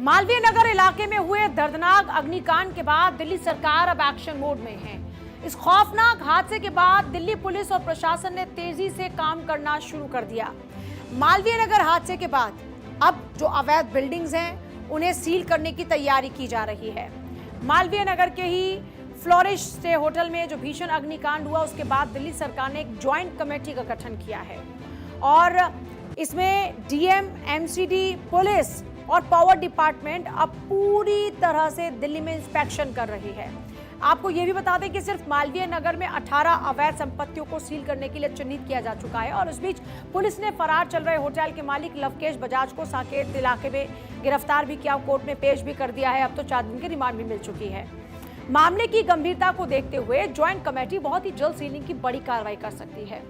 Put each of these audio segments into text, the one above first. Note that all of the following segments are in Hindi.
मालवीय नगर इलाके में हुए दर्दनाक अग्निकांड के बाद दिल्ली सरकार अब एक्शन मोड में है। इस खौफनाक हादसे के बाद दिल्ली पुलिस और प्रशासन ने तेजी से काम करना शुरू कर दिया। मालवीय नगर हादसे के बाद अब जो अवैध बिल्डिंग्स हैं उन्हें सील करने की तैयारी की जा रही है। मालवीय नगर के ही फ्लोरिश स्टे होटल में जो भीषण अग्निकांड हुआ उसके बाद दिल्ली सरकार ने एक ज्वाइंट कमेटी का गठन किया है और इसमें डीएम, एमसीडी, पुलिस और पावर डिपार्टमेंट अब पूरी तरह से दिल्ली में इंस्पेक्शन कर रही है। आपको यह भी बता दें कि सिर्फ मालवीय नगर में 18 अवैध संपत्तियों को सील करने के लिए चिन्हित किया जा चुका है और इस बीच पुलिस ने फरार चल रहे होटल के मालिक लवकेश बजाज को साकेत इलाके में गिरफ्तार भी किया, कोर्ट में पेश भी कर दिया है। अब तो 4 दिन की रिमांड भी मिल चुकी है। मामले की गंभीरता को देखते हुए ज्वाइंट कमेटी बहुत ही जल्द सीलिंग की बड़ी कार्रवाई कर सकती है।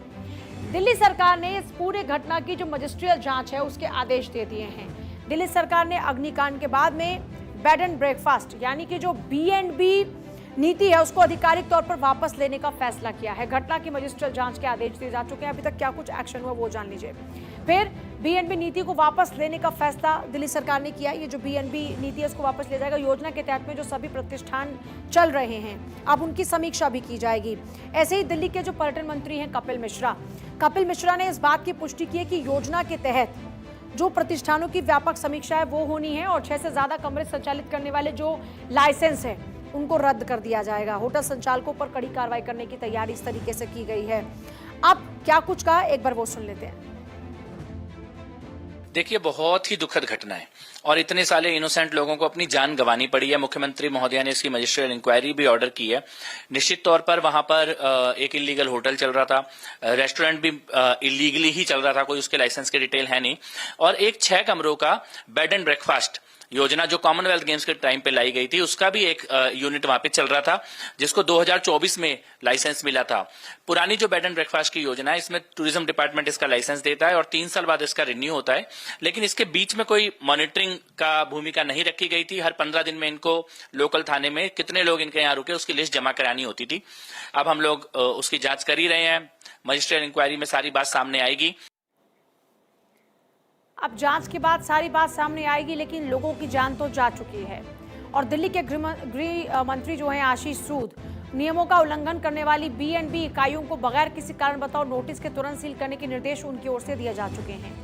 दिल्ली सरकार ने इस पूरे घटना की जो मजिस्ट्रियल जांच है उसके आदेश दे दिए हैं। दिल्ली सरकार ने अग्निकांड के बाद में बेड एंड ब्रेकफास्ट यानी कि जो B&B नीति है उसको आधिकारिक तौर पर वापस लेने का फैसला किया है। घटना की मजिस्ट्रियल जांच के आदेश दिए जा चुके हैं। अभी तक क्या कुछ एक्शन हुआ वो जान लीजिए। फिर B&B नीति को वापस लेने का फैसला दिल्ली सरकार ने किया। ये जो B&B नीति है उसको वापस ले जाएगा। योजना के तहत में जो सभी प्रतिष्ठान चल रहे हैं अब उनकी समीक्षा भी की जाएगी। ऐसे ही दिल्ली के जो पर्यटन मंत्री हैं कपिल मिश्रा ने इस बात की पुष्टि की है कि योजना के तहत जो प्रतिष्ठानों की व्यापक समीक्षा है वो होनी है और 6 से ज्यादा कमरे संचालित करने वाले जो लाइसेंस है उनको रद्द कर दिया जाएगा। होटल संचालकों पर कड़ी कार्रवाई करने की तैयारी इस तरीके से की गई है। अब क्या कुछ कहा एक बार वो सुन लेते हैं। देखिए, बहुत ही दुखद घटना है और इतने सारे इनोसेंट लोगों को अपनी जान गंवानी पड़ी है। मुख्यमंत्री महोदया ने इसकी मजिस्ट्रियल इंक्वायरी भी ऑर्डर की है। निश्चित तौर पर वहां पर एक इलीगल होटल चल रहा था, रेस्टोरेंट भी इलीगली ही चल रहा था, कोई उसके लाइसेंस की डिटेल है नहीं, और एक 6 कमरों का बेड एंड ब्रेकफास्ट योजना जो कॉमनवेल्थ गेम्स के टाइम पे लाई गई थी उसका भी एक यूनिट वहां पे चल रहा था जिसको 2024 में लाइसेंस मिला था। पुरानी जो बेड एंड ब्रेकफास्ट की योजना है इसमें टूरिज्म डिपार्टमेंट इसका लाइसेंस देता है और 3 साल बाद इसका रिन्यू होता है, लेकिन इसके बीच में कोई मॉनिटरिंग का भूमिका नहीं रखी गई थी। हर 15 दिन में इनको लोकल थाने में कितने लोग इनके यहाँ रुके उसकी लिस्ट जमा करानी होती थी। अब हम लोग उसकी जांच कर ही रहे हैं। मजिस्ट्रियल इंक्वायरी में सारी बात सामने आएगी। अब जांच के बाद सारी बात सामने आएगी, लेकिन लोगों की जान तो जा चुकी है और दिल्ली के गृह मंत्री जो हैं आशीष सूद नियमों का उल्लंघन करने वाली B&B इकाइयों को बगैर किसी कारण बताओ नोटिस के तुरंत सील करने के निर्देश उनकी ओर से दिए जा चुके हैं।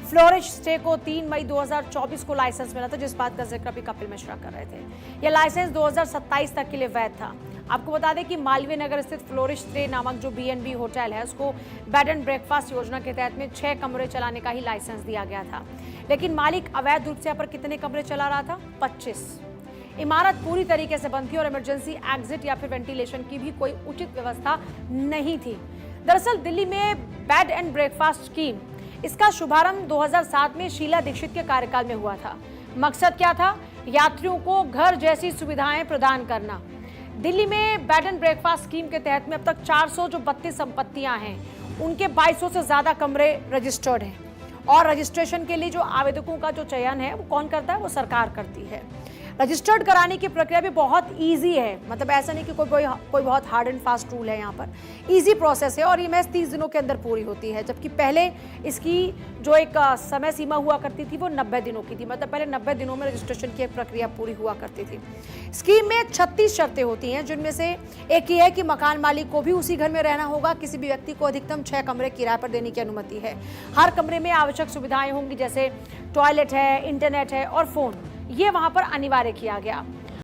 फ्लोरिश स्टे को 3 मई 2024 को लाइसेंस मिला था, जिस बात का जिक्र भी कपिल मिश्रा कर रहे थे। यह लाइसेंस 2027 तक के लिए वैध था। आपको बता दें कि मालवीय नगर स्थित फ्लोरिश स्टे नामक जो B&B होटल है उसको बेड एंड ब्रेकफास्ट योजना के तहत में 6 कमरे चलाने का ही लाइसेंस दिया गया था, लेकिन मालिक अवैध रूप से यहाँ पर कितने कमरे चला रहा था? 25। इमारत पूरी तरीके से बंद थी और इमरजेंसी एग्जिट या फिर वेंटिलेशन की भी कोई उचित व्यवस्था नहीं थी। दरअसल दिल्ली में बेड एंड ब्रेकफास्ट स्कीम इसका शुभारंभ 2007 में शीला दीक्षित के कार्यकाल में हुआ था। मकसद क्या था? यात्रियों को घर जैसी सुविधाएं प्रदान करना। दिल्ली में बेड एंड ब्रेकफास्ट स्कीम के तहत में अब तक 432 संपत्तियां हैं, उनके 2200 से ज्यादा कमरे रजिस्टर्ड हैं और रजिस्ट्रेशन के लिए जो आवेदकों का जो चयन है वो कौन करता है? वो सरकार करती है। रजिस्टर्ड कराने की प्रक्रिया भी बहुत इजी है, मतलब ऐसा नहीं कि कोई बहुत हार्ड एंड फास्ट रूल है। यहाँ पर इजी प्रोसेस है और ये महज 30 दिनों के अंदर पूरी होती है, जबकि पहले इसकी जो एक समय सीमा हुआ करती थी वो 90 दिनों की थी। मतलब पहले 90 दिनों में रजिस्ट्रेशन की प्रक्रिया पूरी हुआ करती थी। स्कीम में 36 शर्तें होती हैं, जिनमें से एक ये है कि मकान मालिक को भी उसी घर में रहना होगा। किसी भी व्यक्ति को अधिकतम 6 कमरे किराए पर देने की अनुमति है। हर कमरे में आवश्यक सुविधाएं होंगी, जैसे टॉयलेट है, इंटरनेट है और फोन, ये वहां पर अनिवार्य किया गया।